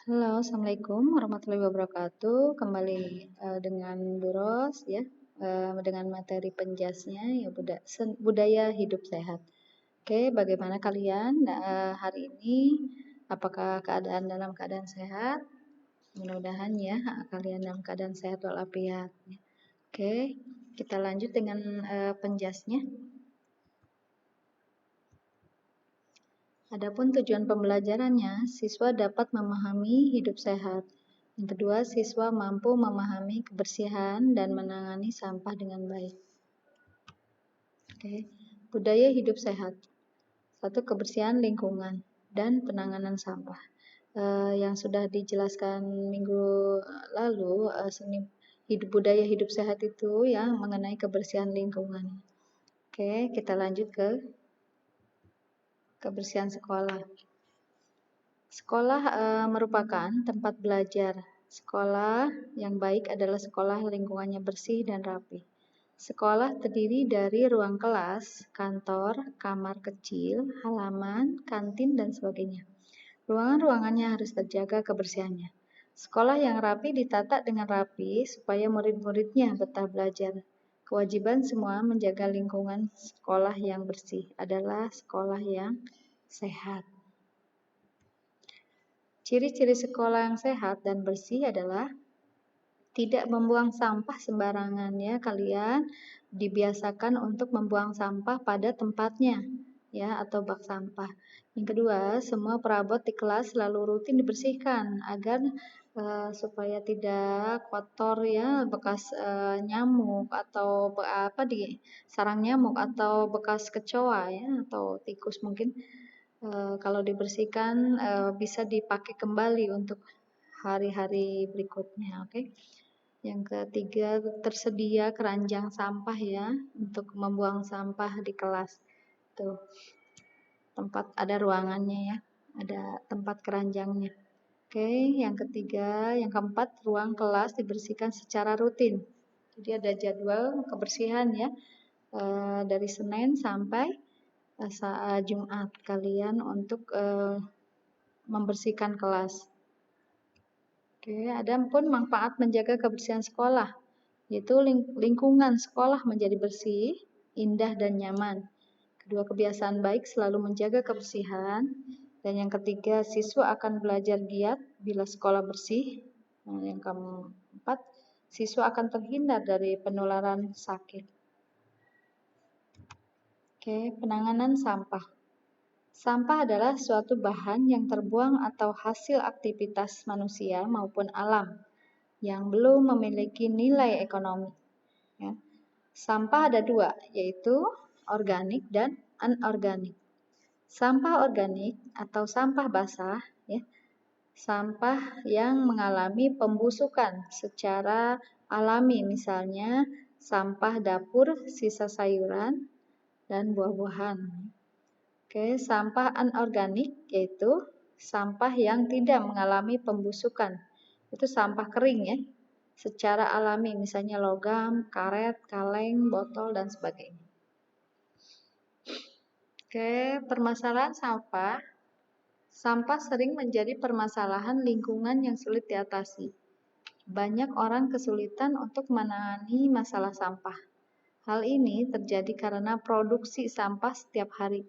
Halo, Assalamualaikum warahmatullahi wabarakatuh. Kembali dengan Bu Ros ya, dengan materi penjasnya ya budaya hidup sehat. Oke, bagaimana kalian hari ini? Apakah dalam keadaan sehat? Mudah-mudahan ya kalian dalam keadaan sehat walafiat. Oke, kita lanjut dengan penjasnya. Adapun tujuan pembelajarannya, siswa dapat memahami hidup sehat. Yang kedua, siswa mampu memahami kebersihan dan menangani sampah dengan baik. Oke. Budaya hidup sehat. Satu, kebersihan lingkungan dan penanganan sampah. Yang sudah dijelaskan minggu lalu, budaya hidup sehat itu ya mengenai kebersihan lingkungan. Oke, kita lanjut ke kebersihan sekolah. Sekolah merupakan tempat belajar. Sekolah yang baik adalah sekolah lingkungannya bersih dan rapi. Sekolah terdiri dari ruang kelas, kantor, kamar kecil, halaman, kantin, dan sebagainya. Ruangan-ruangannya harus terjaga kebersihannya. Sekolah yang rapi ditata dengan rapi supaya murid-muridnya betah belajar. Kewajiban semua menjaga lingkungan sekolah yang bersih adalah sekolah yang sehat. Ciri-ciri sekolah yang sehat dan bersih adalah tidak membuang sampah sembarangan ya. Kalian dibiasakan untuk membuang sampah pada tempatnya ya atau bak sampah. Yang kedua, semua perabot di kelas selalu rutin dibersihkan agar supaya tidak kotor ya bekas nyamuk atau di sarang nyamuk atau bekas kecoa ya atau tikus mungkin. Kalau dibersihkan bisa dipakai kembali untuk hari-hari berikutnya, oke? Yang ketiga, tersedia keranjang sampah ya untuk membuang sampah di kelas. Tuh, tempat ada ruangannya ya, ada tempat keranjangnya. Oke, yang ketiga, yang keempat, ruang kelas dibersihkan secara rutin. Jadi ada jadwal kebersihan ya, dari Senin sampai saat Jumat kalian untuk membersihkan kelas. Oke, ada pun manfaat menjaga kebersihan sekolah, yaitu lingkungan sekolah menjadi bersih, indah dan nyaman. Kedua, kebiasaan baik selalu menjaga kebersihan. Dan yang ketiga, siswa akan belajar giat bila sekolah bersih. Nah, yang keempat, siswa akan terhindar dari penularan sakit. Oke, penanganan sampah. Sampah adalah suatu bahan yang terbuang atau hasil aktivitas manusia maupun alam yang belum memiliki nilai ekonomi. Ya. Sampah ada dua, yaitu organik dan anorganik. Sampah organik atau sampah basah, ya, sampah yang mengalami pembusukan secara alami, misalnya sampah dapur, sisa sayuran, dan buah-buahan. Oke, sampah anorganik yaitu sampah yang tidak mengalami pembusukan. Itu sampah kering ya, secara alami, misalnya logam, karet, kaleng, botol, dan sebagainya. Oke, permasalahan sampah. Sampah sering menjadi permasalahan lingkungan yang sulit diatasi. Banyak orang kesulitan untuk menangani masalah sampah. Hal ini terjadi karena produksi sampah setiap hari.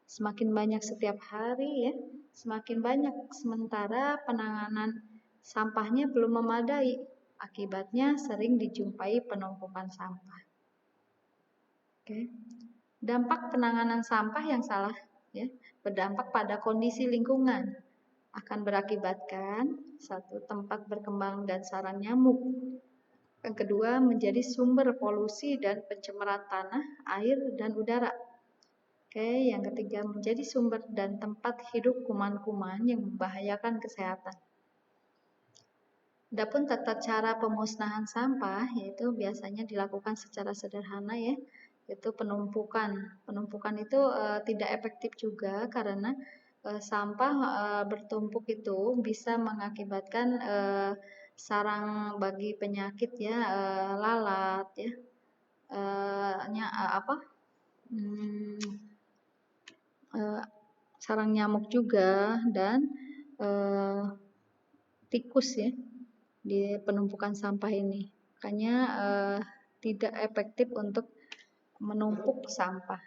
Semakin banyak setiap hari ya, semakin banyak sementara penanganan sampahnya belum memadai. Akibatnya sering dijumpai penumpukan sampah. Oke. Dampak penanganan sampah yang salah ya, berdampak pada kondisi lingkungan. Akan berakibatkan satu, tempat berkembang dan sarang nyamuk. Yang kedua, menjadi sumber polusi dan pencemaran tanah, air, dan udara. Oke, yang ketiga, menjadi sumber dan tempat hidup kuman-kuman yang membahayakan kesehatan. Adapun tata cara pemusnahan sampah yaitu biasanya dilakukan secara sederhana ya, yaitu penumpukan. Penumpukan itu tidak efektif juga karena sampah bertumpuk itu bisa mengakibatkan sarang bagi penyakit ya, lalat ya, sarang nyamuk juga dan tikus ya di penumpukan sampah ini. Makanya tidak efektif untuk menumpuk sampah.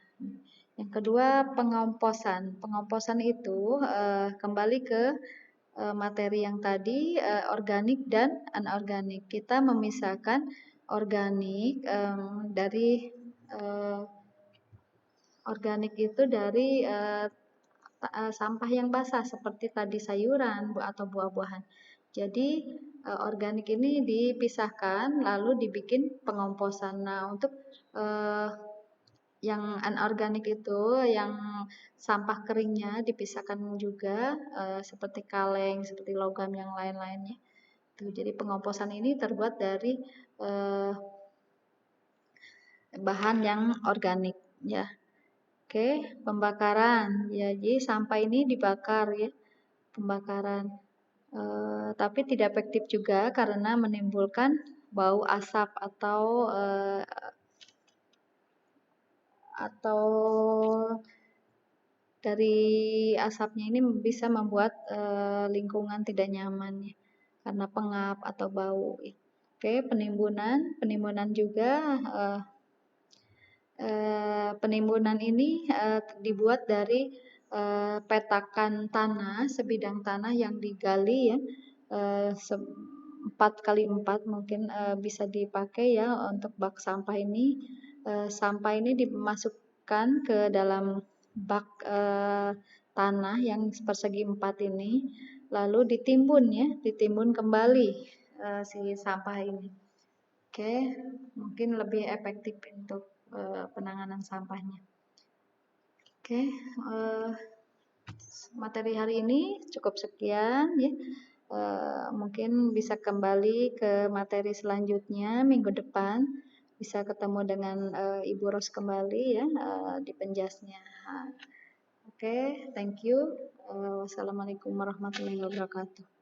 Yang kedua, pengomposan. Pengomposan itu kembali ke materi yang tadi, organik dan anorganik. Kita memisahkan organik dari organik itu dari sampah yang basah seperti tadi sayuran atau buah-buahan. Jadi organik ini dipisahkan lalu dibikin pengomposan. Nah, untuk yang anorganik itu yang sampah keringnya dipisahkan juga seperti kaleng, seperti logam yang lain-lainnya. Tuh, jadi pengomposan ini terbuat dari bahan yang organik ya. Oke, pembakaran. Ya, jadi sampah ini dibakar ya, pembakaran. Tapi tidak efektif juga karena menimbulkan bau asap atau dari asapnya ini bisa membuat lingkungan tidak nyaman ya, karena pengap atau bau. Oke, penimbunan juga penimbunan ini dibuat dari petakan tanah, sebidang tanah yang digali ya, 4x4 mungkin bisa dipakai ya untuk bak sampah ini. Sampah ini dimasukkan ke dalam bak tanah yang persegi 4 ini, lalu ditimbun kembali si sampah ini. Oke, mungkin lebih efektif untuk penanganan sampahnya. Oke, materi hari ini cukup sekian ya. Mungkin bisa kembali ke materi selanjutnya minggu depan. Bisa ketemu dengan Ibu Ros kembali ya di penjasnya. Oke, thank you. Wassalamualaikum warahmatullahi wabarakatuh.